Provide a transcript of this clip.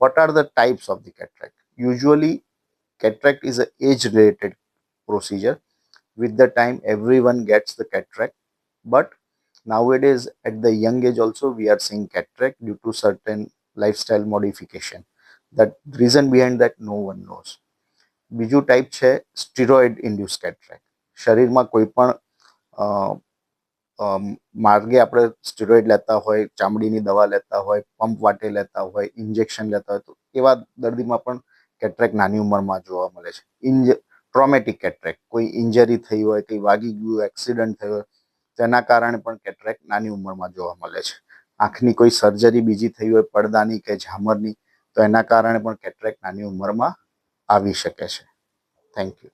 what are the types of the cataract? Usually, cataract is an age-related procedure. With the time, everyone gets the cataract, but nowadays at the young age also we are seeing cataract due to certain lifestyle modification. That reason behind that no one knows. બીજું type છે steroid induce કેટરેક્ટ. શરીરમાં કોઈ પણ માર્ગે આપણે steroid લેતા હોય, ચામડીની દવા લેતા હોય, પંપ વાટે લેતા હોય, ઇન્જેક્શન લેતા હોય, તો એવા દર્દીમાં પણ કેટરેક્ટ નાની ઉંમરમાં જોવા મળે છે. ટ્રોમેટિક કેટરેક્ટ, કોઈ ઇન્જરી થઈ હોય, કંઈ વાગી ગયું, એક્સિડન્ટ થયો હોય, તેના કારણે પણ કેટરેક્ટ નાની ઉંમરમાં જોવા મળે છે. આંખની કોઈ સર્જરી બીજી થઈ હોય, પડદાની કે ઝામરની, તો એના કારણે પણ કેટરેક્ટ નાની ઉંમરમાં આવી શકે છે. Thank you.